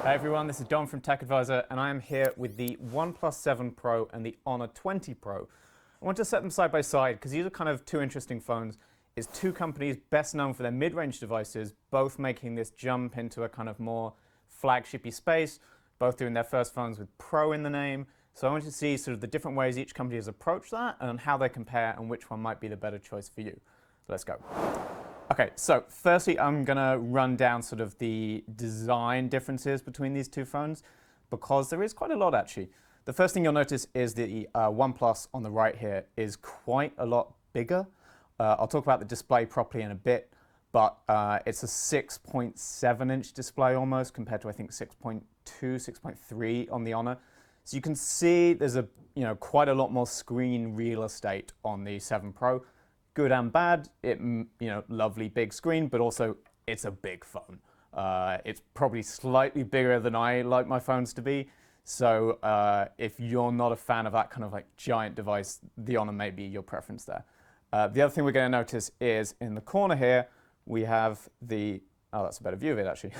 Hi everyone, this is Don from Tech Advisor, and I am here with the OnePlus 7 Pro and the Honor 20 Pro. I want to set them side by side because these are kind of two interesting phones. It's two companies best known for their mid-range devices, both making this jump into a kind of more flagshipy space, both doing their first phones with Pro in the name. So I want to see sort of the different ways each company has approached that and how they compare and which one might be the better choice for you. Let's go. Okay, so firstly, I'm going to run down sort of the design differences between these two phones because there is quite a lot actually. The first thing you'll notice is the OnePlus on the right here is quite a lot bigger. I'll talk about the display properly in a bit, but it's a 6.7-inch display almost compared to I think 6.2, 6.3 on the Honor. So you can see there's a quite a lot more screen real estate on the 7 Pro. Good and bad. Lovely big screen, but also it's a big phone. It's probably slightly bigger than I like my phones to be. So if you're not a fan of that kind of like giant device, the Honor may be your preference there. The other thing we're going to notice is in the corner here, we have the, oh, that's a better view of it actually.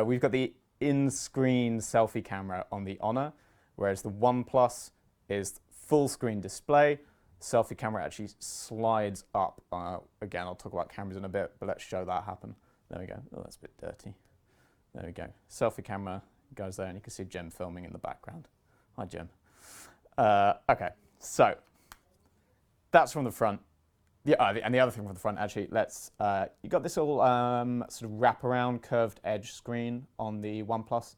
We've got the in-screen selfie camera on the Honor, whereas the OnePlus is full screen display. Selfie camera actually slides up. Again, I'll talk about cameras in a bit, but let's show that happen. There we go. Oh, that's a bit dirty. There we go. Selfie camera goes there, and you can see Jim filming in the background. Hi, Jim. Okay, so that's from the front. And the other thing from the front, actually, you got this all sort of wraparound curved edge screen on the OnePlus.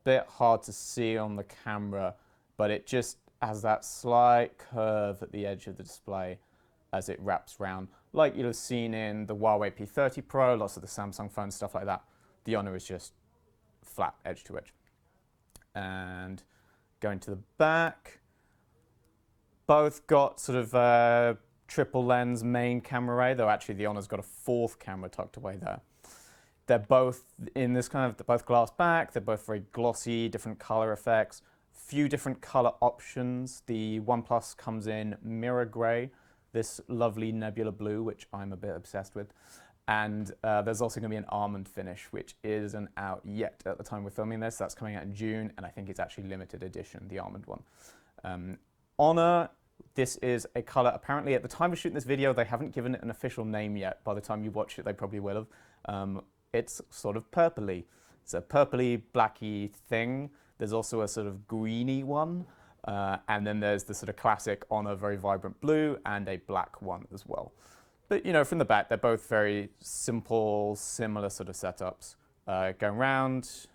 Bit hard to see on the camera, but it just has that slight curve at the edge of the display as it wraps around, like you'll have seen in the Huawei P30 Pro, lots of the Samsung phones, stuff like that. The Honor is just flat edge to edge. And going to the back, both got sort of triple lens main camera array, though actually the Honor's got a fourth camera tucked away there. They're both in this kind of, they're both glass back, they're both very glossy, different color effects. Few different color options. The OnePlus comes in mirror gray, this lovely nebula blue, which I'm a bit obsessed with. And there's also going to be an almond finish, which isn't out yet at the time we're filming this. That's coming out in June, and I think it's actually limited edition, the almond one. Honor, this is a color. Apparently, at the time of shooting this video, they haven't given it an official name yet. By the time you watch it, they probably will have. It's sort of purpley. It's a purpley, blacky thing. There's also a sort of greeny one, and then there's the sort of classic Honor very vibrant blue and a black one as well. But from the back, they're both very simple, similar sort of setups. Going around,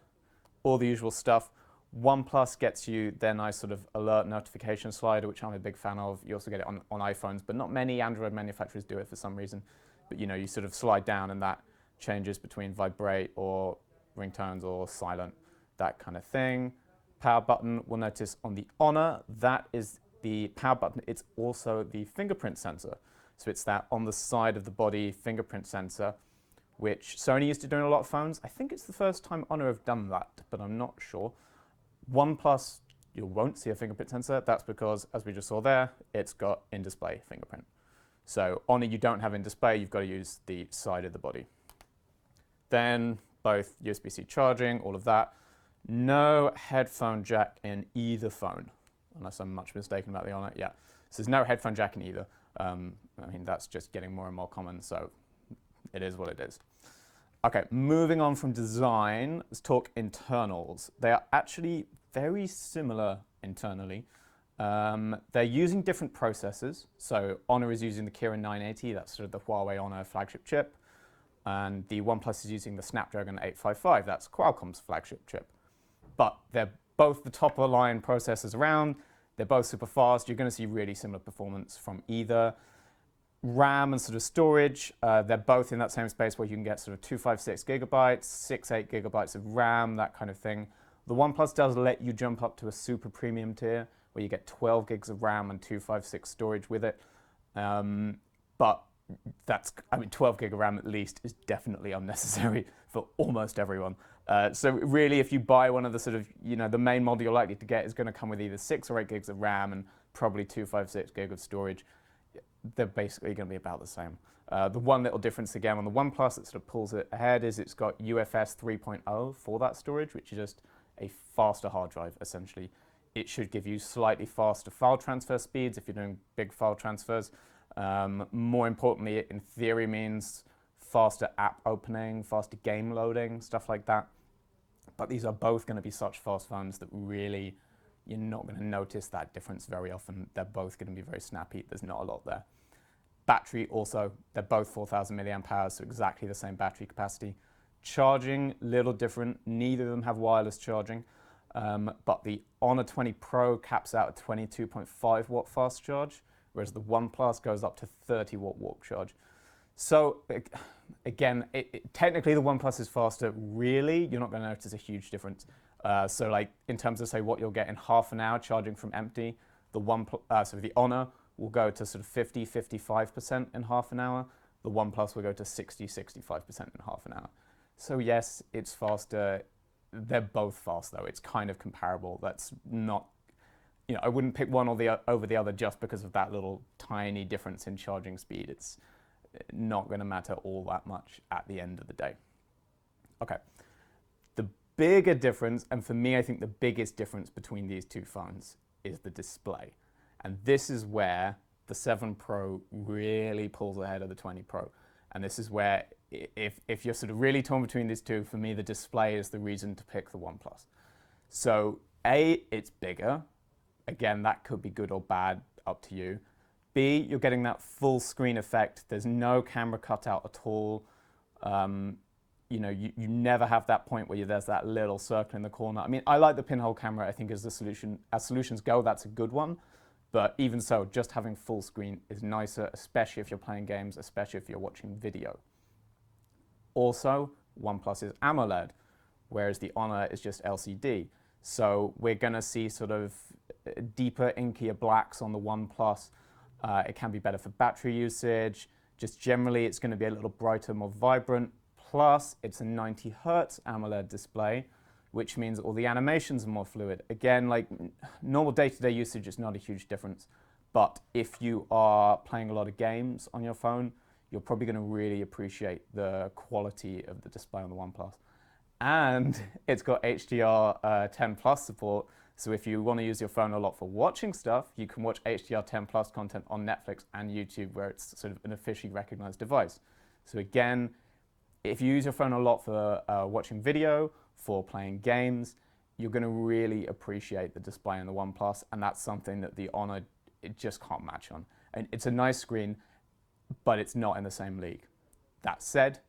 all the usual stuff. OnePlus gets you their nice sort of alert notification slider, which I'm a big fan of. You also get it on iPhones, but not many Android manufacturers do it for some reason. But you sort of slide down and that changes between vibrate or ringtones or silent. That kind of thing. Power button, we'll notice on the Honor, that is the power button. It's also the fingerprint sensor. So it's that on the side of the body fingerprint sensor, which Sony used to do in a lot of phones. I think it's the first time Honor have done that, but I'm not sure. OnePlus, you won't see a fingerprint sensor. That's because, as we just saw there, it's got in-display fingerprint. So Honor, you don't have in-display. You've got to use the side of the body. Then both USB-C charging, all of that. No headphone jack in either phone, unless I'm much mistaken about the Honor. Yeah, so there's no headphone jack in either. I mean, that's just getting more and more common, so it is what it is. Okay, moving on from design, let's talk internals. They are actually very similar internally. They're using different processors. So Honor is using the Kirin 980, that's sort of the Huawei Honor flagship chip. And the OnePlus is using the Snapdragon 855, that's Qualcomm's flagship chip. But they're both the top of the line processors around. They're both super fast. You're going to see really similar performance from either. RAM and sort of storage, they're both in that same space where you can get sort of 256 gigabytes, 68 gigabytes of RAM, that kind of thing. The OnePlus does let you jump up to a super premium tier where you get 12 gigs of RAM and 256 storage with it. But 12 gig of RAM at least is definitely unnecessary for almost everyone. So really, if you buy one of the sort of, the main model you're likely to get is going to come with either 6 or 8 gigs of RAM and probably 256 gig of storage. they're basically going to be about the same. The one little difference again on the OnePlus that sort of pulls it ahead is it's got UFS 3.0 for that storage, which is just a faster hard drive, essentially. It should give you slightly faster file transfer speeds if you're doing big file transfers. More importantly, it in theory means faster app opening, faster game loading, stuff like that. But these are both going to be such fast phones that really you're not going to notice that difference very often. They're both going to be very snappy. There's not a lot there. Battery also, they're both 4,000 milliamp hours, so exactly the same battery capacity. Charging, little different. Neither of them have wireless charging. But the Honor 20 Pro caps out at 22.5 watt fast charge, whereas the OnePlus goes up to 30 watt warp charge. So again, technically the OnePlus is faster. Really, you're not going to notice a huge difference. So like in terms of say what you'll get in half an hour charging from empty, the Honor will go to sort of 55% in half an hour. The OnePlus will go to 65% in half an hour. So yes, it's faster. They're both fast though. It's kind of comparable. That's not, I wouldn't pick one or over the other just because of that little tiny difference in charging speed. It's not going to matter all that much at the end of the day. Okay. The bigger difference, and for me I think the biggest difference between these two phones is the display. And this is where the 7 Pro really pulls ahead of the 20 Pro. And this is where, if you're sort of really torn between these two, for me the display is the reason to pick the OnePlus. So A, it's bigger. Again, that could be good or bad, up to you. B, you're getting that full screen effect. There's no camera cutout at all. You never have that point where there's that little circle in the corner. I mean, I like the pinhole camera. I think as solutions go, that's a good one. But even so, just having full screen is nicer, especially if you're playing games, especially if you're watching video. Also, OnePlus is AMOLED, whereas the Honor is just LCD. So we're going to see sort of deeper, inkier blacks on the OnePlus. It can be better for battery usage. Just generally, it's going to be a little brighter, more vibrant. Plus, it's a 90 Hertz AMOLED display, which means all the animations are more fluid. Again, like normal day-to-day usage, it's not a huge difference. But if you are playing a lot of games on your phone, you're probably going to really appreciate the quality of the display on the OnePlus. And it's got HDR10 Plus support. So if you want to use your phone a lot for watching stuff, you can watch HDR10 Plus content on Netflix and YouTube, where it's sort of an officially recognized device. So again, if you use your phone a lot for watching video, for playing games, you're going to really appreciate the display on the OnePlus, and that's something that the Honor, it just can't match on. And it's a nice screen, but it's not in the same league. That said,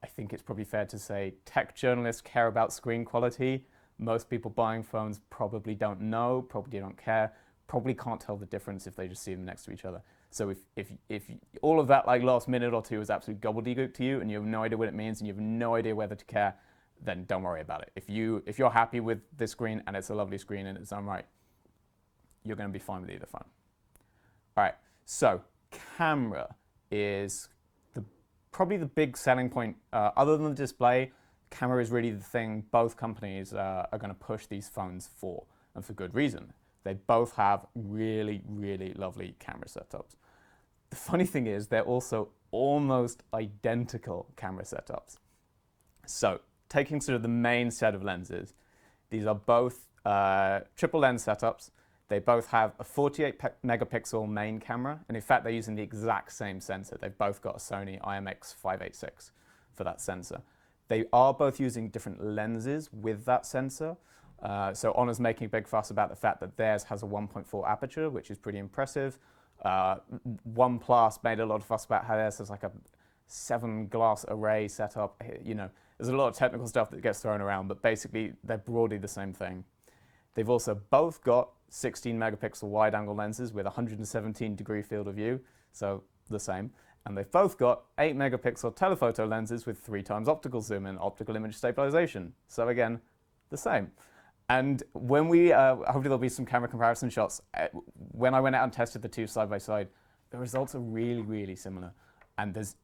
I think it's probably fair to say tech journalists care about screen quality. Most people buying phones probably don't know, probably don't care, probably can't tell the difference if they just see them next to each other. So if all of that like last minute or two is absolute gobbledygook to you and you have no idea what it means and you have no idea whether to care, then don't worry about it. If you're happy with this screen and it's a lovely screen in its own right, you're going to be fine with either phone. All right, so camera is probably the big selling point. Other than the display, camera is really the thing both companies are going to push these phones for, and for good reason. They both have really, really lovely camera setups. The funny thing is they're also almost identical camera setups. So taking sort of the main set of lenses, these are both triple lens setups. They both have a 48 megapixel main camera, and in fact they're using the exact same sensor. They've both got a Sony IMX586 for that sensor. They are both using different lenses with that sensor. So Honor's making a big fuss about the fact that theirs has a 1.4 aperture, which is pretty impressive. OnePlus made a lot of fuss about how theirs has like a 7 glass array setup. There's a lot of technical stuff that gets thrown around, but basically they're broadly the same thing. They've also both got 16 megapixel wide angle lenses with 117 degree field of view, so the same. And they've both got 8 megapixel telephoto lenses with 3 times optical zoom and optical image stabilization. So again, the same. And when hopefully there'll be some camera comparison shots. When I went out and tested the two side by side, the results are really, really similar. And there's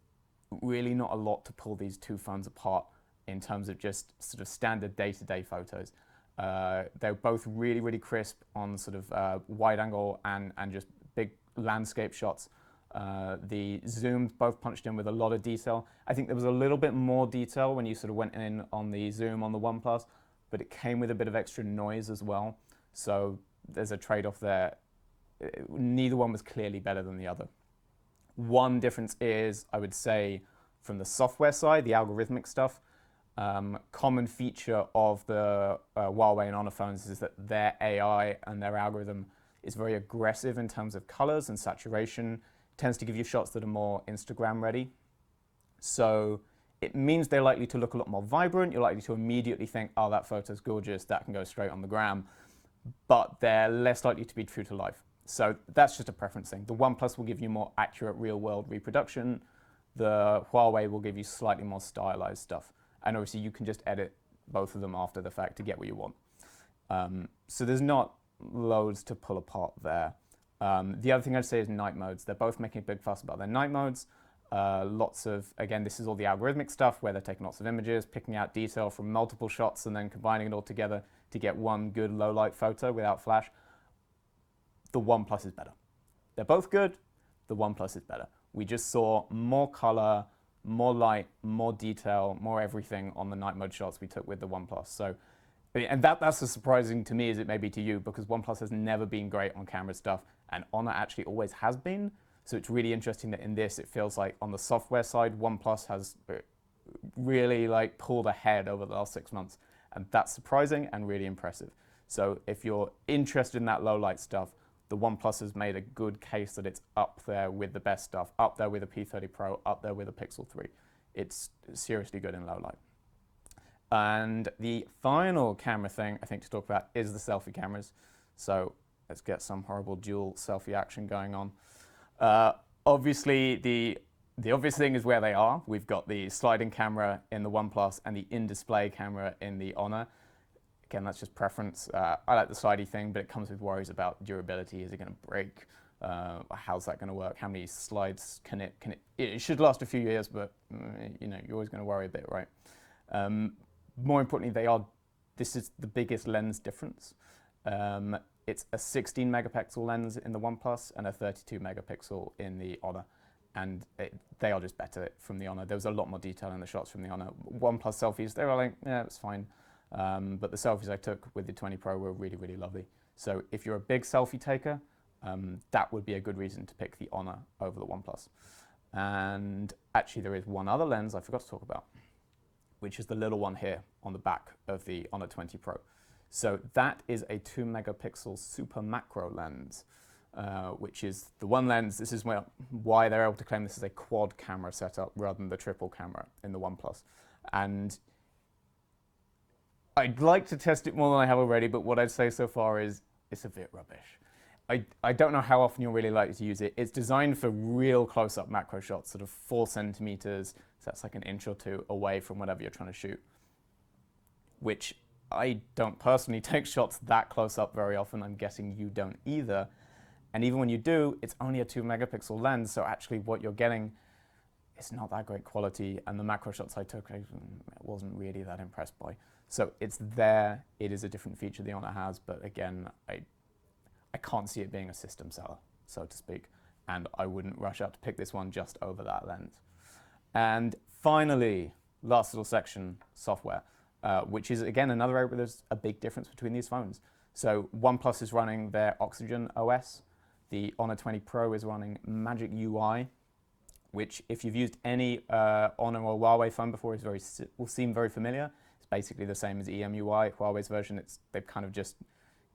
really not a lot to pull these two phones apart in terms of just sort of standard day-to-day photos. They're both really, really crisp on sort of wide angle and just big landscape shots. The zooms both punched in with a lot of detail. I think there was a little bit more detail when you sort of went in on the zoom on the OnePlus, but it came with a bit of extra noise as well. So there's a trade-off there. Neither one was clearly better than the other. One difference is, I would say, from the software side, the algorithmic stuff, common feature of the Huawei and Honor phones is that their AI and their algorithm is very aggressive in terms of colors and saturation. Tends to give you shots that are more Instagram ready. So it means they're likely to look a lot more vibrant. You're likely to immediately think, oh, that photo's gorgeous, that can go straight on the gram. But they're less likely to be true to life. So that's just a preference thing. The OnePlus will give you more accurate real-world reproduction. The Huawei will give you slightly more stylized stuff. And obviously you can just edit both of them after the fact to get what you want. So there's not loads to pull apart there. The other thing I'd say is night modes. They're both making a big fuss about their night modes. Lots of, again, this is all the algorithmic stuff where they're taking lots of images, picking out detail from multiple shots and then combining it all together to get one good low light photo without flash. The OnePlus is better. They're both good. The OnePlus is better. We just saw more color, more light, more detail, more everything on the night mode shots we took with the OnePlus. So, and that's as surprising to me as it may be to you, because OnePlus has never been great on camera stuff, and Honor actually always has been. So it's really interesting that in this, it feels like on the software side, OnePlus has really like pulled ahead over the last 6 months, and that's surprising and really impressive. So if you're interested in that low light stuff, the OnePlus has made a good case that it's up there with the best stuff, up there with the P30 Pro, up there with the Pixel 3. It's seriously good in low light. And the final camera thing I think to talk about is the selfie cameras. So let's get some horrible dual selfie action going on. Obviously, the obvious thing is where they are. We've got the sliding camera in the OnePlus and the in-display camera in the Honor. Again, that's just preference. I like the slidey thing, but it comes with worries about durability. Is it going to break? How's that going to work? How many slides can it? It should last a few years, but you know, you're always going to worry a bit, right? More importantly, this is the biggest lens difference. It's a 16 megapixel lens in the OnePlus and a 32 megapixel in the Honor. And they are just better from the Honor. There was a lot more detail in the shots from the Honor. OnePlus selfies, they were like, yeah, it's fine. But the selfies I took with the 20 Pro were really, really lovely. So if you're a big selfie taker, that would be a good reason to pick the Honor over the OnePlus. And actually there is one other lens I forgot to talk about, which is the little one here on the back of the Honor 20 Pro. So that is a 2 megapixel super macro lens, which is the one lens. This is why they're able to claim this is a quad camera setup rather than the triple camera in the OnePlus. And I'd like to test it more than I have already, but what I'd say so far is it's a bit rubbish. I don't know how often you'll really like to use it. It's designed for real close-up macro shots, sort of 4 centimeters, so that's like an inch or two away from whatever you're trying to shoot, which I don't personally take shots that close up very often. I'm guessing you don't either. And even when you do, it's only a 2 megapixel lens, so actually what you're getting is not that great quality, and the macro shots I took, I wasn't really that impressed by. So it's there, it is a different feature the Honor has, but again, I can't see it being a system seller, so to speak, and I wouldn't rush out to pick this one just over that lens. And finally, last little section, software, which is again another area where there's a big difference between these phones. So OnePlus is running their Oxygen OS, the Honor 20 Pro is running Magic UI, which if you've used any Honor or Huawei phone before will seem very familiar. It's basically the same as EMUI, Huawei's version. They've kind of just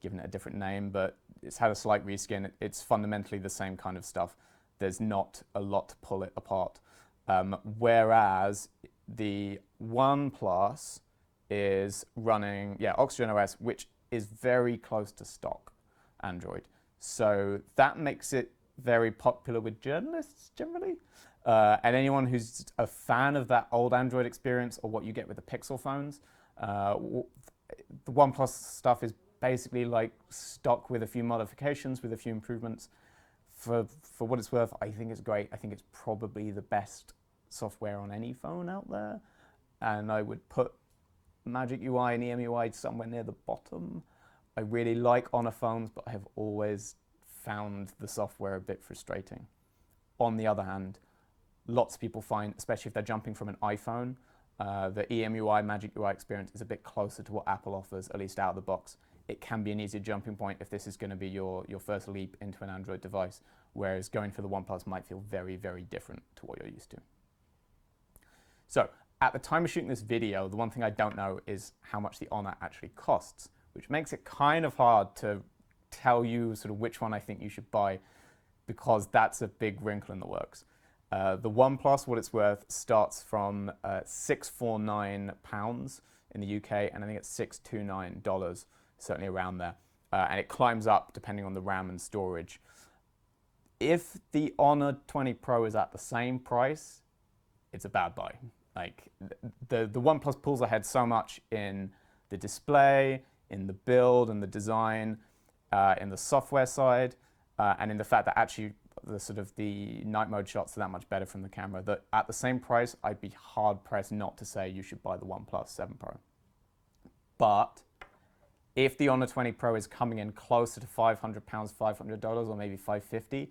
given it a different name, but it's had a slight reskin. It's fundamentally the same kind of stuff. There's not a lot to pull it apart. Whereas the OnePlus is running, Oxygen OS, which is very close to stock Android. So that makes it very popular with journalists generally. And anyone who's a fan of that old Android experience or what you get with the Pixel phones, the OnePlus stuff is basically like stock with a few modifications, with a few improvements. For what it's worth, I think it's great. I think it's probably the best software on any phone out there. And I would put Magic UI and EMUI somewhere near the bottom. I really like Honor phones, but I have always found the software a bit frustrating. On the other hand, lots of people find, especially if they're jumping from an iPhone, the EMUI, Magic UI experience is a bit closer to what Apple offers, at least out of the box. It can be an easier jumping point if this is going to be your first leap into an Android device, whereas going for the OnePlus might feel very, very different to what you're used to. So, at the time of shooting this video, the one thing I don't know is how much the Honor actually costs, which makes it kind of hard to tell you sort of which one I think you should buy, because that's a big wrinkle in the works. The OnePlus, what it's worth, starts from £649 in the UK, and I think it's $629, certainly around there. And it climbs up depending on the RAM and storage. If the Honor 20 Pro is at the same price, it's a bad buy. Like, the OnePlus pulls ahead so much in the display, in the build and the design, in the software side, and in the fact that actually the night mode shots are that much better from the camera, that at the same price, I'd be hard pressed not to say you should buy the OnePlus 7 Pro. But if the Honor 20 Pro is coming in closer to £500, $500, or maybe $550,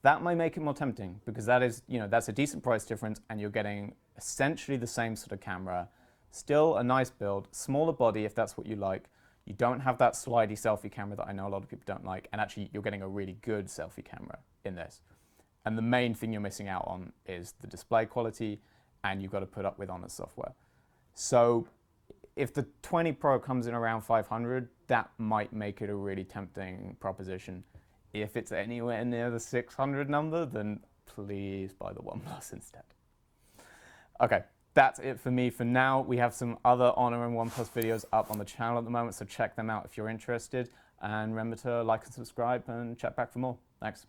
that might make it more tempting, because that is, that's a decent price difference, and you're getting essentially the same sort of camera, still a nice build, smaller body if that's what you like. You don't have that slidey selfie camera that I know a lot of people don't like, and actually you're getting a really good selfie camera in this. And the main thing you're missing out on is the display quality, and you've got to put up with Honor software. So if the 20 Pro comes in around 500, that might make it a really tempting proposition. If it's anywhere near the 600 number, then please buy the OnePlus instead. Okay, that's it for me for now. We have some other Honor and OnePlus videos up on the channel at the moment, so check them out if you're interested. And remember to like and subscribe, and check back for more. Thanks.